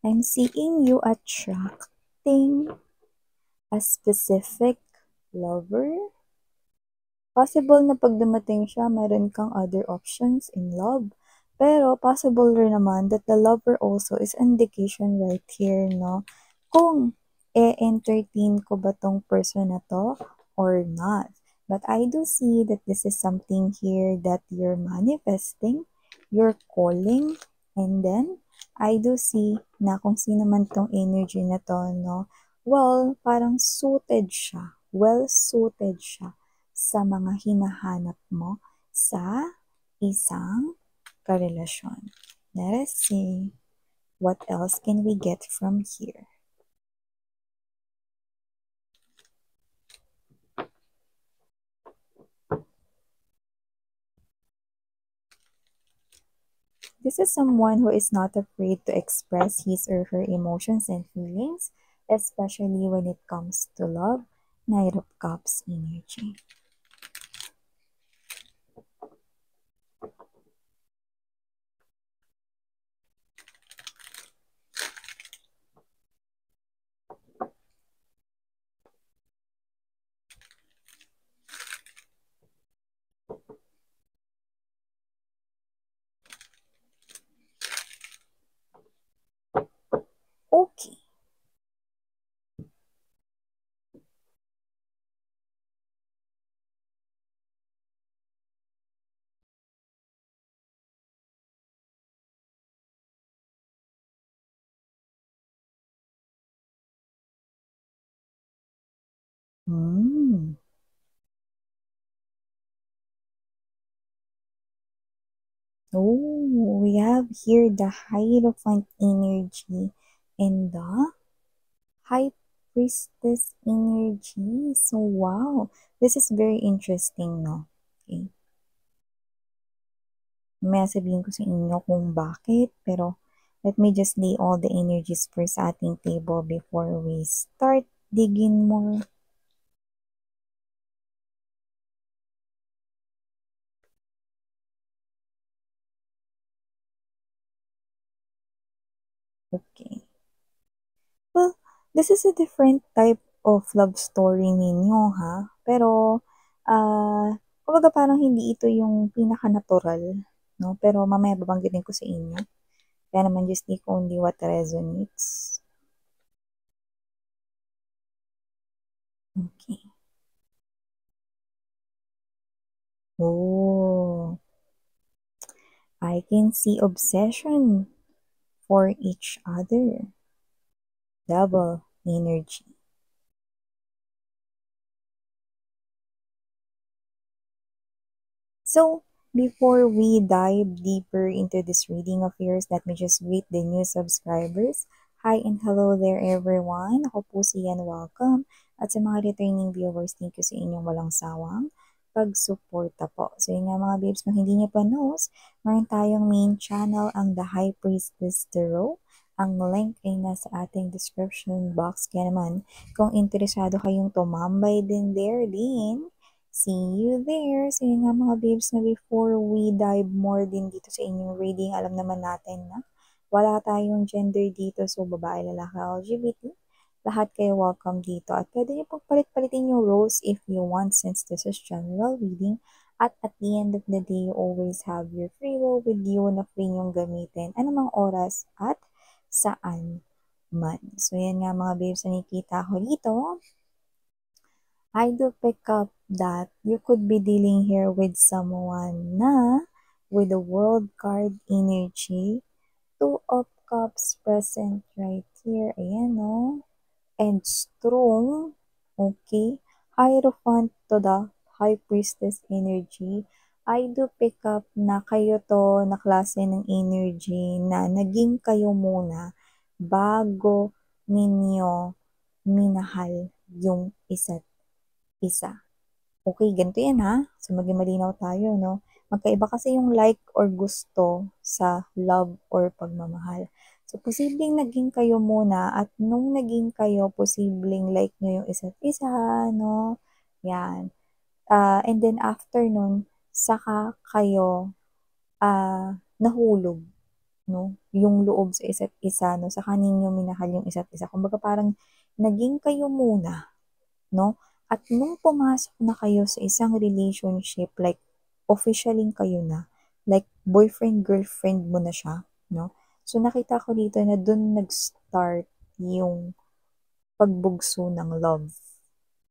I'm seeing you attracting a specific lover. Possible na pag dumating siya, meron kang other options in love. Pero possible rin naman that the lover also is indication right here, no? Kung e-entertain ko ba tong person na to or not. But I do see that this is something here that you're manifesting, you're calling, and then I do see na kung sino man tong energy na to, no? Well, parang suited siya. Well suited siya sa mga hinahanap mo sa isang karelasyon. Let us see what else can we get from here. This is someone who is not afraid to express his or her emotions and feelings, especially when it comes to love. Knight of Cups energy. Okay. Hmm. Oh, we have here the Hierophant energy and the High Priestess energy. So, wow, this is very interesting, no? Okay. May sabihin ko sa inyo kung bakit, pero let me just lay all the energies first sa ating table before we start digging more. Okay. Well, this is a different type of love story ninyo, ha? Pero, kumbaga parang hindi ito yung pinaka-natural, no? Pero mamaya babanggitin ko sa inyo. Kaya naman just take only what resonates. Okay. Oh, I can see obsession for each other. Double energy. So, before we dive deeper into this reading of yours, let me just greet the new subscribers. Hi and hello there everyone. Ako po si Yan, welcome. At sa mga returning viewers, thank you sa inyong walang sawang pagsuporta po. So yun nga mga babes, kung hindi niyo pa knows, meron tayong main channel, ang The High Priestess Tarot. Ang link ay nasa ating description box. Kaya naman, kung interesado kayong tumambay din there din, see you there. So yun nga mga babes na before we dive more din dito sa inyong reading, alam naman natin na wala tayong gender dito. So babae, lalaki, LGBT, lahat kayo welcome dito. At pwede niyo pagpalit-palitin yung roles if you want since this is general reading. At the end of the day, you always have your free will with you na free niyong gamitin anumang oras at saan man. So yan nga mga babes na nakikita ko dito. I do pick up that you could be dealing here with someone na with the World card energy, Two of Cups present right here, ayan no, and strong, okay, Hierophant to the High Priestess energy. I do pick up na kayo to na klase ng energy na naging kayo muna bago ninyo minahal yung isa't isa. Okay, ganito yan ha. So, maging malinaw tayo, no? Magkaiba kasi yung like or gusto sa love or pagmamahal. So, posibleng naging kayo muna at nung naging kayo, posibleng like nyo yung isa't isa, no? Yan. And then after nun, saka kayo nahulog. 'no, yung loob sa isa't isa 'no, saka ninyo minahal yung isa't isa. Kumbaga parang naging kayo muna 'no, at nung pumasok na kayo sa isang relationship like officially kayo na, like boyfriend, girlfriend mo na siya 'no. So nakita ko dito na dun nag-start yung pagbugso ng love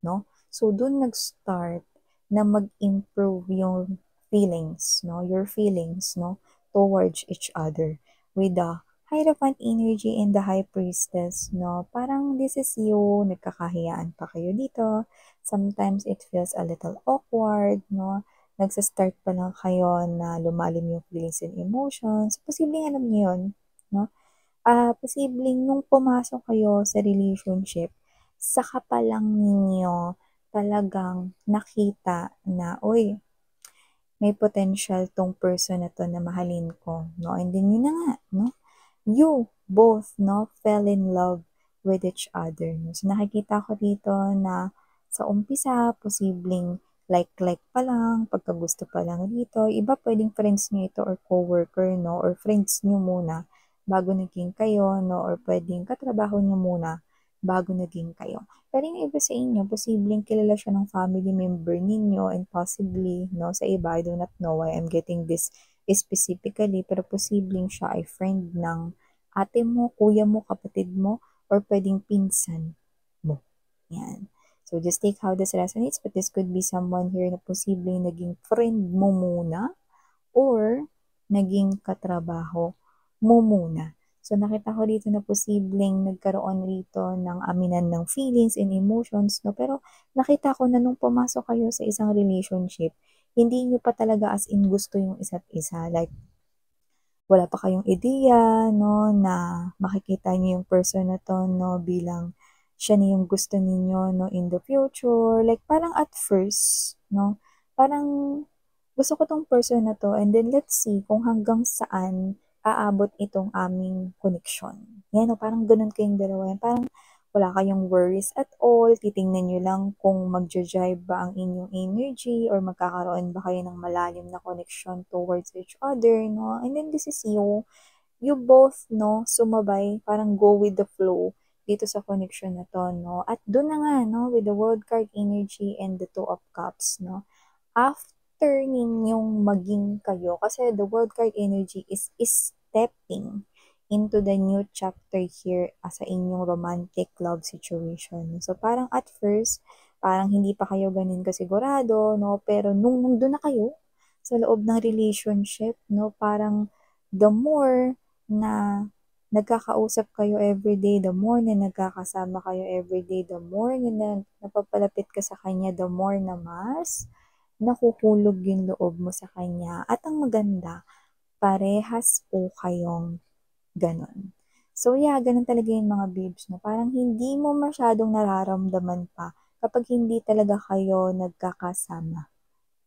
'no. So dun nag-start na mag-improve yung feelings 'no, your feelings 'no, towards each other with the Hierophant energy and the High Priestess 'no. Parang this is you, nagkakahiyaan pa kayo dito. Sometimes it feels a little awkward 'no. Nagsa-start pa lang kayo na lumalim yung feelings and emotions. Posibleng alam niyo yun 'no. Posibleng nung pumasok kayo sa relationship, saka pa lang ninyo talagang nakita na, "Uy, may potential 'tong person na 'to na mahalin ko," 'no, and then yun na nga 'no, you both 'no, fell in love with each other 'no. So nakikita ko dito na sa umpisa posibleng like pa lang, pagkagusto pa lang dito, iba puwedeng friends niyo ito or coworker 'no, or friends niyo muna bago naging kayo 'no, or puwedeng katrabaho niyo muna bago naging kayo. Pero yung iba sa inyo posibleng kilala siya ng family member ninyo and possibly 'no, sa iba, I do not know why I'm getting this specifically, pero posibleng siya ay friend ng ate mo, kuya mo, kapatid mo, or puwedeng pinsan mo, 'yan. So just take how this resonates, but this could be someone here na posibleng naging friend mo muna or naging katrabaho mo muna. So nakita ko dito na posibleng nagkaroon rito ng aminan ng feelings and emotions 'no, pero nakita ko na nung pumasok kayo sa isang relationship, hindi niyo pa talaga as in gusto yung isa't isa, like wala pa kayong ideya 'no, na makikita niyo yung person na 'to 'no, bilang siya na yung gusto ninyo 'no, in the future. Like parang at first 'no, parang gusto ko 'tong person na 'to and then let's see kung hanggang saan aabot itong aming connection. 'Yan 'no, parang gano'n kayong dalawa, yan parang wala kayong worries at all, titingnan niyo lang kung magja-jibe ba ang inyong energy or magkakaroon ba kayo ng malalim na connection towards each other 'no, and then this is you both 'no, sumabay, parang go with the flow dito sa connection na 'to 'no, at do'n na nga 'no, with the World card energy and the Two of Cups 'no, after ninyong maging kayo kasi the World card energy is stepping into the new chapter here, sa inyong romantic love situation. So, parang at first, parang hindi pa kayo gano'n kasigurado 'no, pero nung nandun na kayo sa loob ng relationship 'no, parang the more na nagkakausap kayo everyday, the more na nagkakasama kayo everyday, the more na napapalapit ka sa kanya, the more na mas nahuhulog yung loob mo sa kanya. At ang maganda, parehas po kayong gano'n. So yeah, gano'n talaga yung mga babes 'no, parang hindi mo masyadong nararamdaman pa kapag hindi talaga kayo nagkakasama.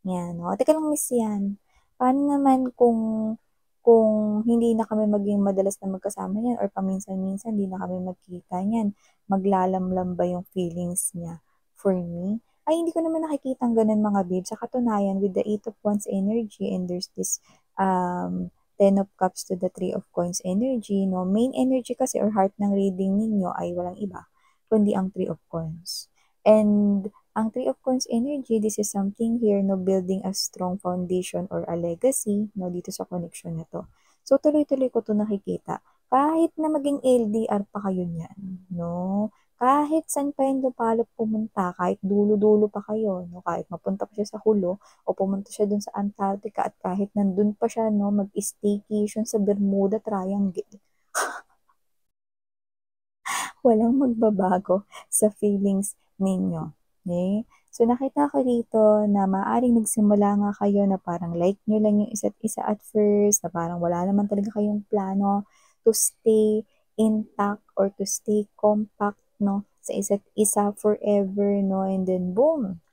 'Yan, oh, teka lang miss 'yan, paano naman kung hindi na kami maging madalas na magkasama niyan or paminsan-minsan 'di na kami magkita niyan, maglalamlam ba yung feelings niya for me? Ay hindi ko naman nakikitang gano'n mga babe, sa katunayan with the Eight of Wands energy and there's this, Ten of Cups to the Three of Coins energy 'no, main energy kasi or heart ng reading ninyo ay walang iba kundi ang Three of Coins. And ang Three of Coins energy, this is something here 'no, building a strong foundation or a legacy 'no, dito sa connection na 'to. So tuloy-tuloy ko 'to nakikita kahit na maging LDR pa kayo niyan 'no, kahit saan pa yan lupalop pumunta, kahit dulo-dulo pa kayo 'no, kahit mapunta pa siya sa Hulo o pumunta siya dun sa Antarctica at kahit nandun pa siya 'no, mag-staycation sa Bermuda Triangle, walang magbabago sa feelings ninyo, okey? So, nakita ko dito na maaaring nagsimula nga kayo na parang like niyo lang yung isa't isa at first, na parang wala naman talaga kayong plano to stay intact or to stay compact 'no, sa isa't isa forever 'no, and then boom,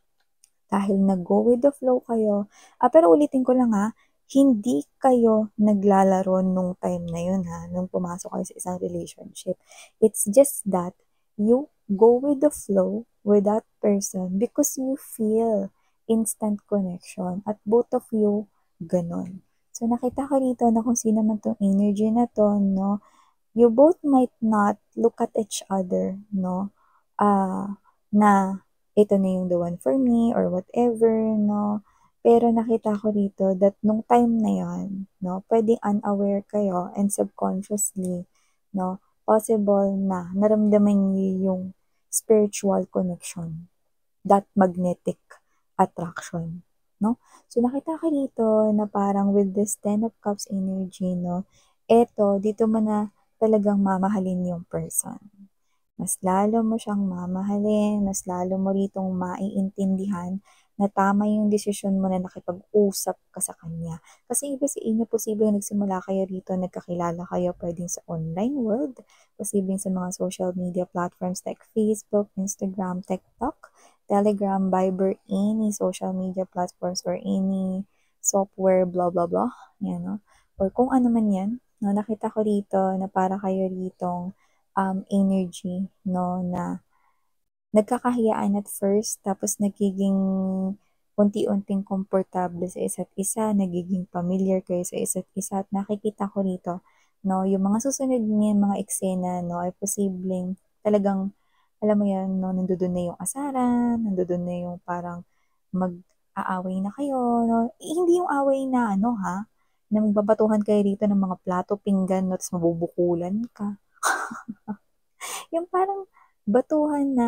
dahil nag-go with the flow kayo. Pero ulitin ko lang hindi kayo naglalaro nung time na yun nung pumasok kayo sa isang relationship. It's just that you go with the flow with that person because you feel instant connection at both of you ganun. So, nakita ko dito na kung sino man 'tong energy na 'to 'no, you both might not look at each other 'no, na ito na yung the one for me or whatever 'no. Pero nakita ko dito that nung time na yun 'no, puwedeng unaware kayo and subconsciously 'no, possible na naramdaman niyo yung spiritual connection, that magnetic attraction 'no. So, nakita ko dito na parang with this Ten of Cups energy 'no, eto dito mo na talagang mamahalin yung person. Mas lalo mo siyang mamahalin, mas lalo mo ritong maiintindihan na tama yung desisyon mo na nakipag-usap ka sa kanya. Kasi iba sa inyo, posibleng nagsimula kayo rito, nagkakilala kayo puwedeng sa online world, posibleng sa mga social media platforms like Facebook, Instagram, TikTok, Telegram, Viber, any social media platforms or any software, blah, blah, blah, yan 'no, or kung ano man yan 'no. Nakita ko rito na para kayo ritong energy 'no, na nagkakahiyaan at first tapos nagiging unti-unting komportable sa isa't isa, nagiging familiar kayo sa isa't isa at nakikita ko rito 'no, yung mga susunod niyang mga eksena 'no, ay posibleng talagang alam mo 'yan 'no, nandodo'n na yung asaran, nandodo'n na yung parang mag-aaway na kayo 'no. Hindi yung away na ano ha, na magbabatuhan kayo rito ng mga plato, pinggan 'no, ta's mabubukulan ka. Yung parang batuhan na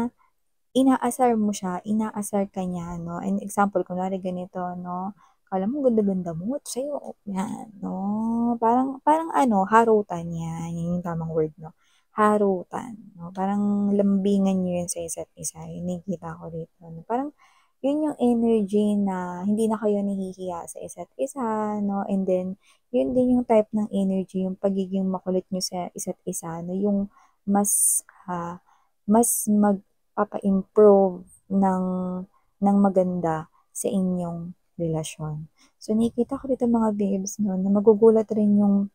inaasar mo siya, inaasar ka niya 'no, and example kunwari ganito 'no, akala mo ganda-ganda mo, at sa'yo 'yan 'no, parang parang ano harutan 'yan, 'yan yung tamang word 'no, harutan 'no, parang lambingan niyo 'yun sa isa't isa, yun nakikita ko dito 'no. Parang yun yung energy na hindi na kayo nahihiya sa isa't isa 'no, and then yun din yung type ng energy, yung pagiging makulit niyo sa isa't isa 'no, yung mas, mas magpapa-improve ng maganda sa inyong relasyon. So, nakikita ko dito mga babes 'no, na magugulat rin yung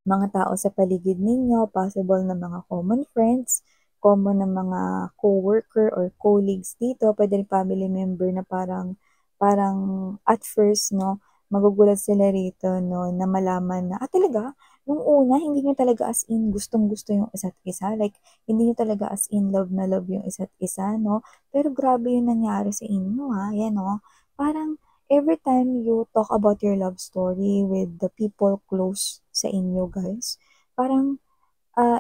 mga tao sa paligid ninyo, possible na mga common friends, common na mga coworker or colleagues dito, puwede rin family member na parang parang at first 'no, magugulat sila rito 'no, na malaman na, talaga nung una hindi niyo talaga as in gustong-gusto yung isa't isa, like hindi niyo talaga as in love na love yung isa't isa 'no, pero grabe yung nangyari sa inyo, 'yan oh. Parang every time you talk about your love story with the people close sa inyo guys, parang,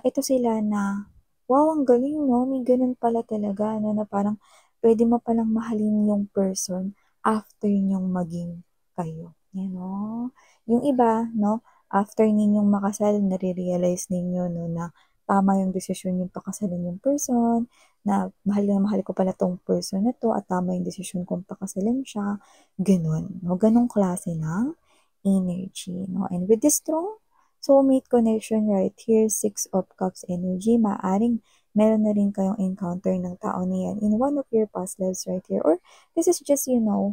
ito sila na, "Wow, ang galing 'no, may gano'n pala talaga 'no, na parang puwede mo palang mahalin yung person after niyong maging kayo." 'Yan 'no. Yung iba 'no, after ninyong makasal nare-realize ninyo 'no, na tama yung desisyon niyong pakasalan yung person, na mahal ko pala 'tong person na 'to at tama yung desisyon kong pakasalan siya, gano'n 'no, gano'ng klase ng energy 'no. And with this strong soulmate connection right here, Six of Cups energy, maaaring meron na rin kayong encounter ng tao na 'yan in one of your past lives right here, or this is just,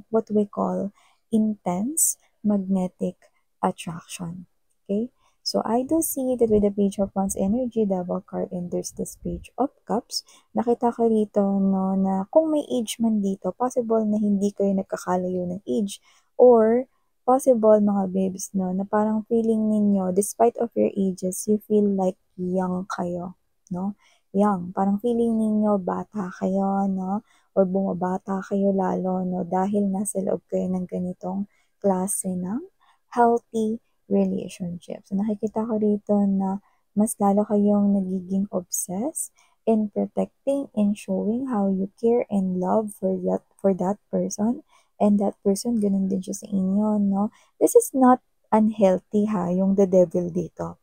what we call intense magnetic attraction, okay? So, I do see that with the Page of Wands energy, double card, and there's this Page of Cups, nakita ko rito 'no, na kung may age man dito, possible na hindi kayo nagkakalayo ng age, or possible mga babes 'no, na parang feeling ninyo despite of your ages, you feel like young kayo 'no, young. Parang feeling ninyo bata kayo 'no, or bumabata kayo lalo 'no, dahil nasa loob kayo ng ganitong klase ng healthy relationship. So, nakikita ko rito na mas lalo kayong nagiging obsessed in protecting and showing how you care and love for that person, and that person gano'n din siya sa inyo 'no. This is not unhealthy ha, yung the devil dito.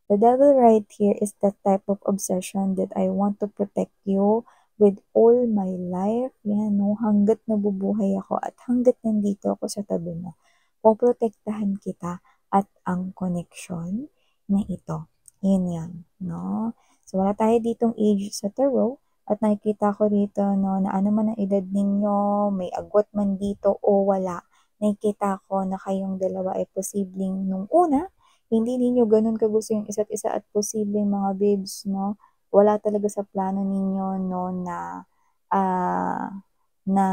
The devil right here is the type of obsession that I want to protect you with all my life. Yan 'no, hangga't nabubuhay ako at hangga't nandito ako sa tabi mo, poprotektahan kita at ang koneksyon na ito. Yun yan 'no. So, wala tayo ditong age sa tarot at nakikita ko rito 'no, na ano man ang edad ninyo, may agwat man dito o wala, nakikita ko na kayong dalawa ay posibleng nung una hindi ninyo gano'n kagusto yung isa't isa at posibleng mga babes 'no, wala talaga sa plano ninyo 'no na, ah, na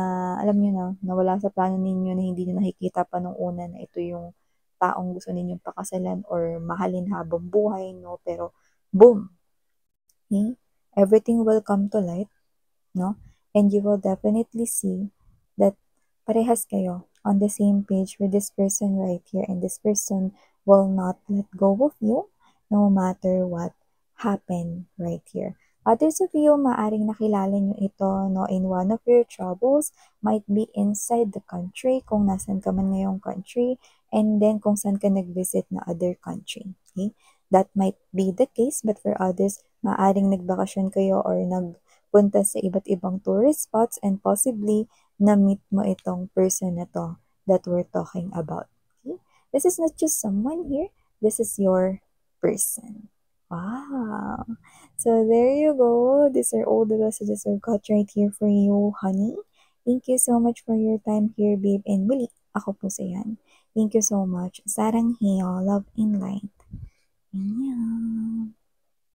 alam niyo na, na wala sa plano ninyo na hindi niyo nakikita pa nung una na ito yung taong gusto ninyong pakasalan or mahalin habang buhay, no? Pero, boom, okay? Everything will come to light, no? And you will definitely see that parehas kayo on the same page with this person right here, and this person will not let go of you no matter what happened right here. Others of you, maaring nakilala nyo ito no, in one of your troubles, might be inside the country, kung nasan ka man ngayong country, and then kung saan ka nag-visit na other country. Okay? That might be the case, but for others, maaring nagbakasyon kayo or nagpunta sa iba't ibang tourist spots and possibly na-meet mo itong person na to that we're talking about. Okay? This is not just someone here, this is your person. Wow. So there you go. These are all the messages I've got right here for you, honey. Thank you so much for your time here, babe. And muli, ako po sa yan. Thank you so much. Sarang Heo, love and light. Annyeong.